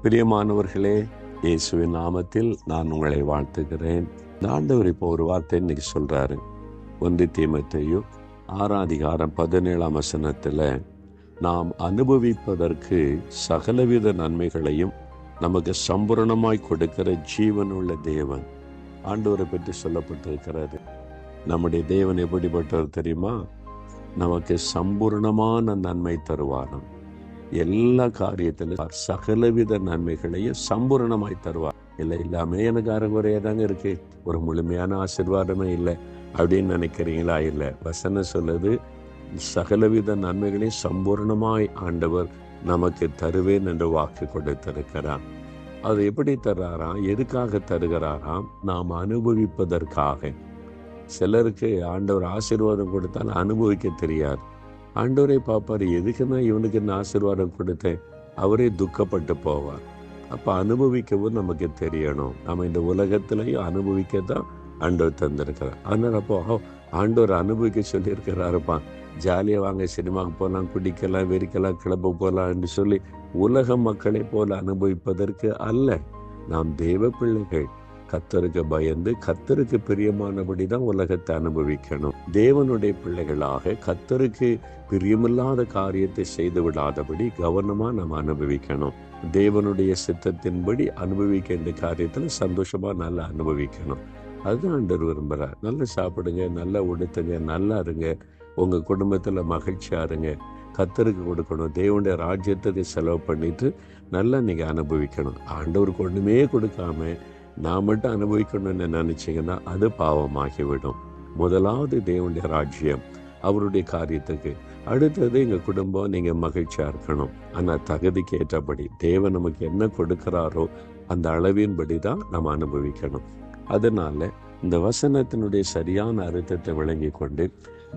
பிரியமானவர்களே, இயேசுவின் நாமத்தில் நான் உங்களை வாழ்த்துகிறேன். ஆண்டவர் இப்போ ஒரு வார்த்தை இன்னைக்கு சொல்றாரு. 1 தீமோத்தேயு 6:17 நாம் அனுபவிப்பதற்கு சகலவித நன்மைகளையும் நமக்கு சம்பூரணமாய் கொடுக்கிற ஜீவனுள்ள தேவன் ஆண்டவரை பற்றி சொல்லப்பட்டிருக்கிறாரு. நம்முடைய தேவன் எப்படிப்பட்டவர் தெரியுமா? நமக்கு சம்பூர்ணமான நன்மை தருவாராம். எல்லா காரியத்திலும் சகலவித நன்மைகளையும் சம்பூரணமாய் தருவார். இல்லாம எனக்கு அறகுறையா தாங்க இருக்கு, ஒரு முழுமையான ஆசீர்வாதமே இல்லை அப்படின்னு நினைக்கிறீங்களா? இல்லை, வசனம் சொல்லுது சகலவித நன்மைகளையும் சம்பூர்ணமாய் ஆண்டவர் நமக்கு தருவேன் என்று வாக்கு கொடுத்திருக்கிறார். அது எப்படி தர்றாராம்? எதுக்காக தருகிறாராம்? நாம் அனுபவிப்பதற்காக. சிலருக்கு ஆண்டவர் ஆசீர்வாதம் கொடுத்தால் அனுபவிக்க தெரியாது. ஆண்டவரை பார்ப்பார், எதுக்குன்னா இவனுக்கு என்ன ஆசீர்வாதம் கொடுத்தேன், அவரே துக்கப்பட்டு போவார். அப்போ அனுபவிக்கவும் நமக்கு தெரியணும். நம்ம இந்த உலகத்திலையும் அனுபவிக்கத்தான் ஆண்டவர் தந்திருக்கிறார். அதனால் அப்போ ஆண்டவர் அனுபவிக்க சொல்லியிருக்கிறாருப்பா. ஜாலியாக வாங்க, சினிமாவுக்கு போகலாம், குடிக்கலாம், வெறிக்கலாம், கிளம்ப போகலான்னு சொல்லி உலக மக்களை போல அனுபவிப்பதற்கு அல்ல. நாம் தேவ பிள்ளைகள், கர்த்தருக்கு பயந்து கர்த்தருக்கு பிரியமானபடி தான் உலகத்தை அனுபவிக்கணும். தேவனுடைய பிள்ளைகளாக கர்த்தருக்கு பிரியமில்லாத காரியத்தை செய்து விடாதபடி கவனமா நம்ம அனுபவிக்கணும். தேவனுடைய சித்தத்தின்படி அனுபவிக்க இந்த காரியத்துல சந்தோஷமா நல்லா அனுபவிக்கணும். அதுதான் ஆண்டவர் விரும்புகிறார். நல்லா சாப்பிடுங்க, நல்லா உடுத்துங்க, நல்லா இருங்க, உங்க குடும்பத்துல மகிழ்ச்சியா இருங்க. கர்த்தருக்கு கொடுக்கணும். தேவனுடைய ராஜ்யத்துக்கு செலவு பண்ணிட்டு நல்லா நீங்க அனுபவிக்கணும். ஆண்டவருக்கு ஒண்ணுமே கொடுக்காம நான் மட்டும் அனுபவிக்கணும்னு நினைச்சீங்கன்னா அது பாவமாகிவிடும். முதலாவது தேவனுடைய ராஜ்யம், அவருடைய காரியத்துக்கு. அடுத்தது எங்க குடும்பம், நீங்க மகிழ்ச்சியா இருக்கணும். ஆனா தகுதிக்கு ஏற்றபடி தேவன் நமக்கு என்ன கொடுக்கிறாரோ அந்த அளவின்படி தான் நம்ம அனுபவிக்கணும். அதனால இந்த வசனத்தினுடைய சரியான அர்த்தத்தை விளங்கி கொண்டு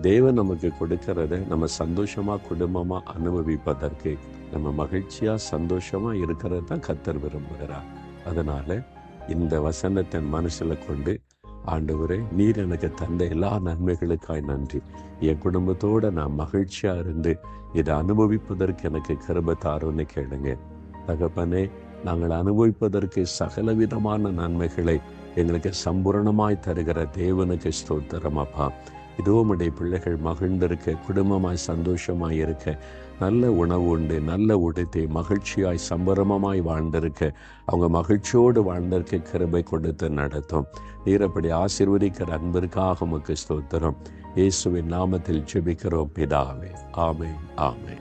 தேவன் நமக்கு கொடுக்கிறத நம்ம சந்தோஷமா குடும்பமா அனுபவிப்பதற்கு, நம்ம மகிழ்ச்சியா சந்தோஷமா இருக்கிறது தான் கர்த்தர் விரும்புகிறார். அதனால இந்த வசனத்தின் மனசுல கொண்டு, ஆண்டவரே, நீர் எனக்கு தந்த எல்லா நன்மைகளுக்காய் நன்றி, என் குடும்பத்தோட நான் மகிழ்ச்சியா இருந்து இதை அனுபவிப்பதற்கு எனக்கு கிருபை தாருன்னு கேளுங்க. தகப்பனே, நாங்கள் அனுபவிப்பதற்கு சகலவிதமான நன்மைகளை எங்களுக்கு சம்பூரணமாய் தருகிற தேவனுக்கு ஸ்தோத்திரம் அப்பா. இதோ உம்முடைய பிள்ளைகள் மகிழ்ந்திருக்க, குடும்பமாய் சந்தோஷமாய் இருக்க, நல்ல உணவு உண்டு, நல்ல உடுத்தி மகிழ்ச்சியாய் சம்பரமாய் வாழ்ந்திருக்க, அவங்க மகிழ்ச்சியோடு வாழ்ந்திருக்க கிருபை கொடுத்து நடத்தும். நீரப்படி ஆசீர்வதிக்கிற அன்பிற்காக உமக்கு ஸ்தோத்திரம். இயேசுவின் நாமத்தில் ஜெபிக்கிறோம் பிதாவே. ஆமென், ஆமென்.